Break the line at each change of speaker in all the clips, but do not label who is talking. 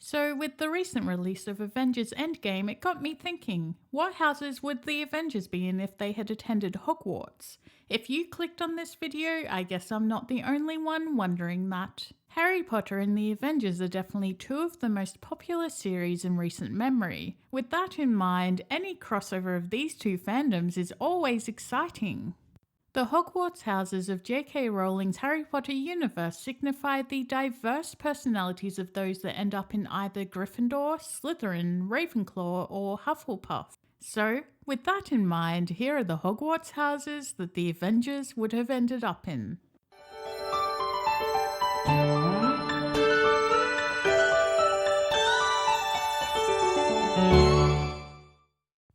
So with the recent release of Avengers Endgame, it got me thinking, what houses would the Avengers be in if they had attended Hogwarts? If you clicked on this video, I guess I'm not the only one wondering that. Harry Potter and the Avengers are definitely two of the most popular series in recent memory. With that in mind, any crossover of these two fandoms is always exciting. The Hogwarts houses of J.K. Rowling's Harry Potter universe signify the diverse personalities of those that end up in either Gryffindor, Slytherin, Ravenclaw, or Hufflepuff. So, with that in mind, here are the Hogwarts houses that the Avengers would have ended up in.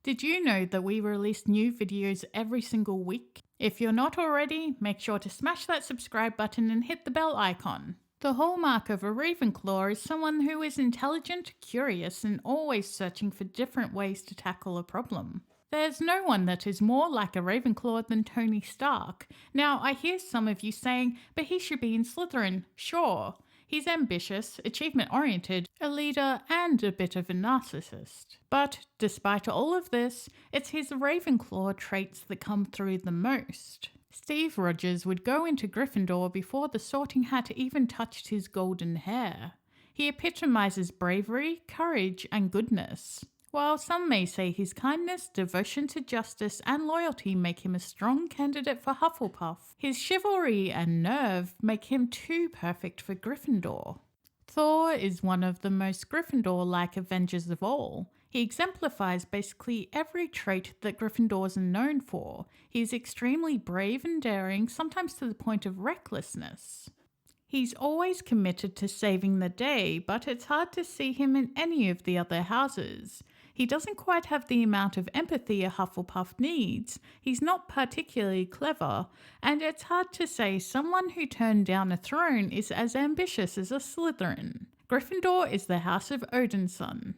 Did you know that we release new videos every single week? If you're not already, make sure to smash that subscribe button and hit the bell icon. The hallmark of a Ravenclaw is someone who is intelligent, curious, and always searching for different ways to tackle a problem. There's no one that is more like a Ravenclaw than Tony Stark. Now, I hear some of you saying, but he should be in Slytherin. Sure. He's ambitious, achievement-oriented, a leader, and a bit of a narcissist. But despite all of this, it's his Ravenclaw traits that come through the most. Steve Rogers would go into Gryffindor before the Sorting Hat even touched his golden hair. He epitomizes bravery, courage, and goodness. While some may say his kindness, devotion to justice, and loyalty make him a strong candidate for Hufflepuff, his chivalry and nerve make him too perfect for Gryffindor. THOR is one of the most Gryffindor-like Avengers of all. He exemplifies basically every trait that Gryffindors are known for. He is extremely brave and daring, sometimes to the point of recklessness. He's always committed to saving the day, but it's hard to see him in any of the other houses. He doesn't quite have the amount of empathy a Hufflepuff needs, he's not particularly clever, and it's hard to say someone who turned down a throne is as ambitious as a Slytherin. Gryffindor is the house of Odin's son.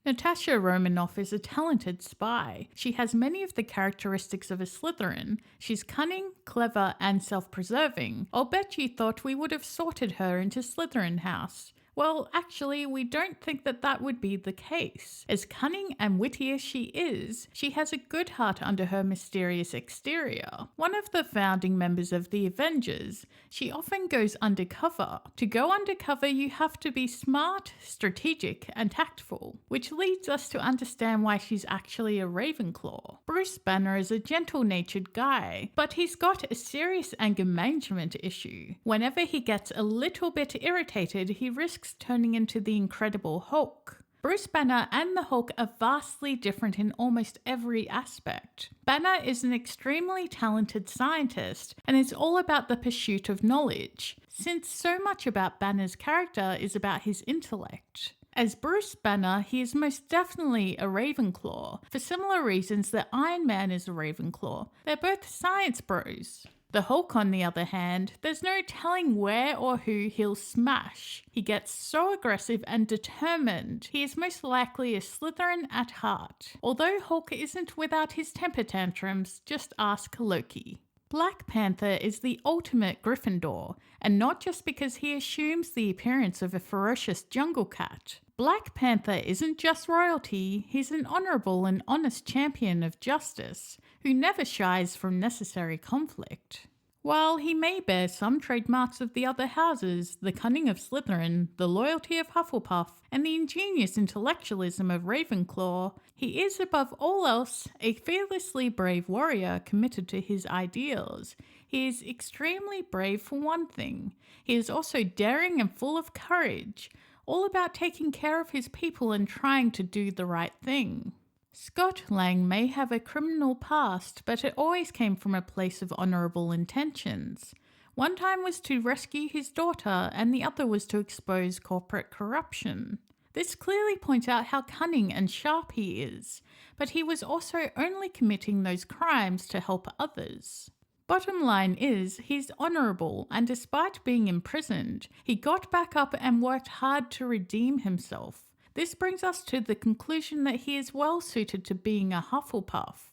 NATASHA Romanoff is a talented spy. She has many of the characteristics of a Slytherin. She's cunning, clever, and self-preserving. I'll bet you thought we would have sorted her into Slytherin house. Well, actually, we don't think that that would be the case. As cunning and witty as she is, she has a good heart under her mysterious exterior. One of the founding members of the Avengers, she often goes undercover. To go undercover, you have to be smart, strategic, and tactful, which leads us to understand why she's actually a Ravenclaw. Bruce Banner is a gentle-natured guy, but he's got a serious anger management issue. Whenever he gets a little bit irritated, he risks turning into the Incredible Hulk. Bruce Banner and the Hulk are vastly different in almost every aspect. Banner is an extremely talented scientist and is all about the pursuit of knowledge, since so much about Banner's character is about his intellect. As Bruce Banner, he is most definitely a Ravenclaw, for similar reasons that Iron Man is a Ravenclaw. They're both science bros. The Hulk, on the other hand, there's no telling where or who he'll smash. He gets so aggressive and determined, he is most likely a Slytherin at heart. Although Hulk isn't without his temper tantrums, just ask Loki. Black Panther is the ultimate Gryffindor, and not just because he assumes the appearance of a ferocious jungle cat. Black Panther isn't just royalty, he's an honourable and honest champion of justice, who never shies from necessary conflict. While he may bear some trademarks of the other houses, the cunning of Slytherin, the loyalty of Hufflepuff, and the ingenious intellectualism of Ravenclaw, he is above all else a fearlessly brave warrior committed to his ideals. He is extremely brave for one thing. He is also daring and full of courage, all about taking care of his people and trying to do the right thing. Scott Lang may have a criminal past, but it always came from a place of honourable intentions. One time was to rescue his daughter, and the other was to expose corporate corruption. This clearly points out how cunning and sharp he is, but he was also only committing those crimes to help others. Bottom line is, he's honourable, and despite being imprisoned, he got back up and worked hard to redeem himself. This brings us to the conclusion that he is well suited to being a Hufflepuff.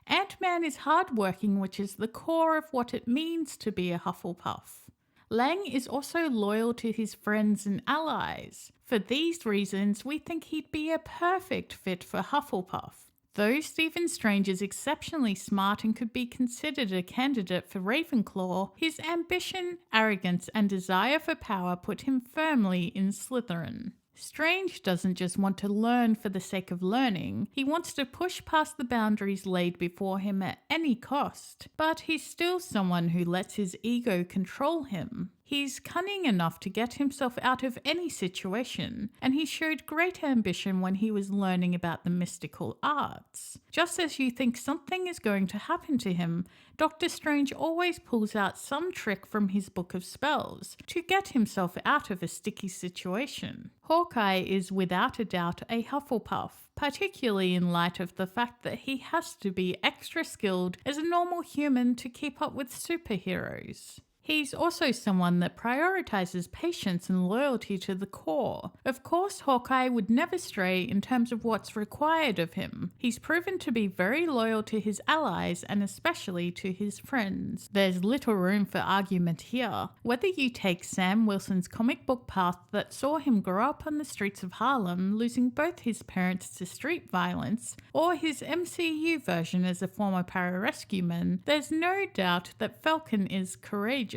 Ant-Man is hardworking, which is the core of what it means to be a Hufflepuff. Lang is also loyal to his friends and allies. For these reasons, we think he'd be a perfect fit for Hufflepuff. Though Stephen Strange is exceptionally smart and could be considered a candidate for Ravenclaw, his ambition, arrogance, and desire for power put him firmly in Slytherin. Strange doesn't just want to learn for the sake of learning, he wants to push past the boundaries laid before him at any cost. But he's still someone who lets his ego control him. He's cunning enough to get himself out of any situation, and he showed great ambition when he was learning about the mystical arts. Just as you think something is going to happen to him, Dr. Strange always pulls out some trick from his book of spells to get himself out of a sticky situation. Hawkeye is without a doubt a Hufflepuff, particularly in light of the fact that he has to be extra skilled as a normal human to keep up with superheroes. He's also someone that prioritizes patience and loyalty to the core. Of course, Hawkeye would never stray in terms of what's required of him. He's proven to be very loyal to his allies and especially to his friends. There's little room for argument here. Whether you take Sam Wilson's comic book path that saw him grow up on the streets of Harlem, losing both his parents to street violence, or his MCU version as a former pararescueman, there's no doubt that Falcon is courageous.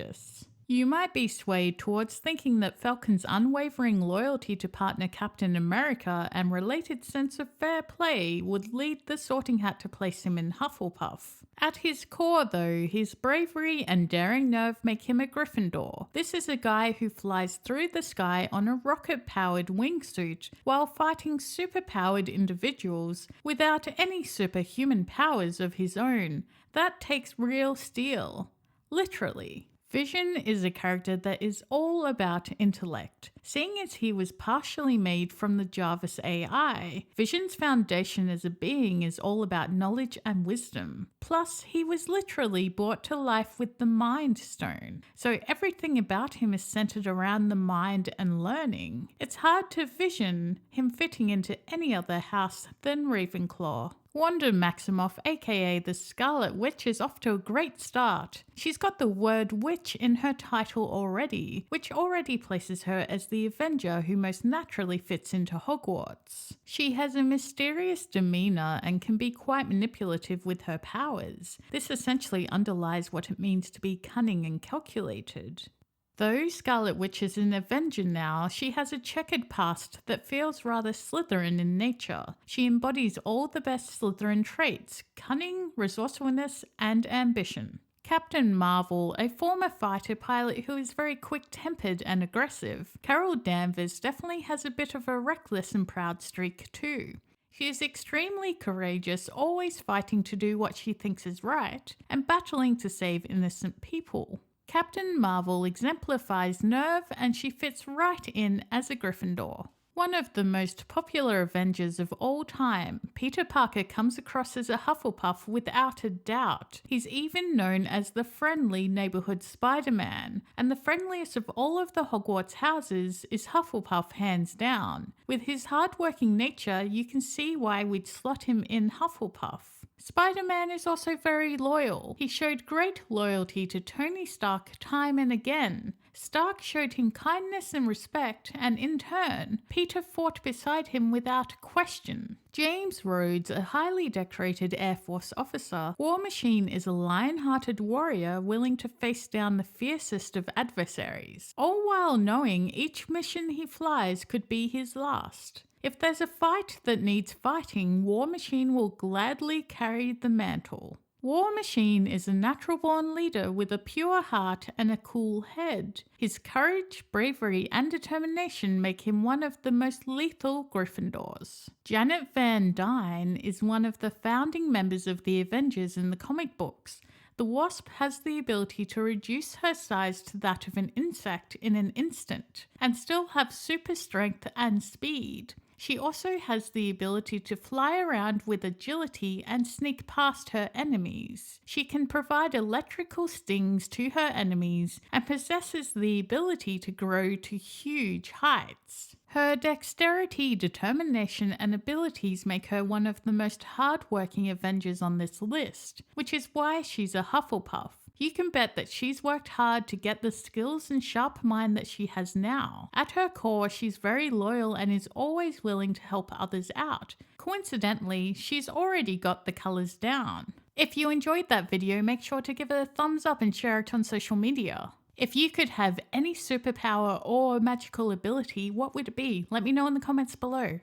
You might be swayed towards thinking that Falcon's unwavering loyalty to partner Captain America and related sense of fair play would lead the Sorting Hat to place him in Hufflepuff. At his core though, his bravery and daring nerve make him a Gryffindor. This is a guy who flies through the sky on a rocket-powered wingsuit while fighting super-powered individuals without any superhuman powers of his own. That takes real steel. Literally. Vision is a character that is all about intellect. Seeing as he was partially made from the Jarvis AI, Vision's foundation as a being is all about knowledge and wisdom. Plus, he was literally brought to life with the Mind Stone, so everything about him is centered around the mind and learning. It's hard to vision him fitting into any other house than Ravenclaw. Wanda Maximoff, aka the Scarlet Witch, is off to a great start. She's got the word witch in her title already, which already places her as the Avenger who most naturally fits into Hogwarts. She has a mysterious demeanor and can be quite manipulative with her powers. This essentially underlies what it means to be cunning and calculated. Though Scarlet Witch is an Avenger now, she has a checkered past that feels rather Slytherin in nature. She embodies all the best Slytherin traits: cunning, resourcefulness, and ambition. Captain Marvel, a former fighter pilot who is very quick-tempered and aggressive. Carol Danvers definitely has a bit of a reckless and proud streak too. She is extremely courageous, always fighting to do what she thinks is right, and battling to save innocent people. Captain Marvel exemplifies nerve and she fits right in as a Gryffindor. One of the most popular Avengers of all time, Peter Parker comes across as a Hufflepuff without a doubt. He's even known as the friendly neighborhood Spider-Man, and the friendliest of all of the Hogwarts houses is Hufflepuff hands down. With his hard-working nature, you can see why we'd slot him in Hufflepuff. Spider-Man is also very loyal. He showed great loyalty to Tony Stark time and again. Stark showed him kindness and respect, and in turn, Peter fought beside him without question. James Rhodes, a highly decorated Air Force officer, War Machine is a lion-hearted warrior willing to face down the fiercest of adversaries, all while knowing each mission he flies could be his last. If there's a fight that needs fighting, War Machine will gladly carry the mantle. War Machine is a natural-born leader with a pure heart and a cool head. His courage, bravery, and determination make him one of the most lethal Gryffindors. Janet Van Dyne is one of the founding members of the Avengers in the comic books. The Wasp has the ability to reduce her size to that of an insect in an instant, and still have super strength and speed. She also has the ability to fly around with agility and sneak past her enemies. She can provide electrical stings to her enemies and possesses the ability to grow to huge heights. Her dexterity, determination, and abilities make her one of the most hard-working Avengers on this list, which is why she's a Hufflepuff. You can bet that she's worked hard to get the skills and sharp mind that she has now. At her core, she's very loyal and is always willing to help others out. Coincidentally, she's already got the colours down. If you enjoyed that video, make sure to give it a thumbs up and share it on social media. If you could have any superpower or magical ability, what would it be? Let me know in the comments below.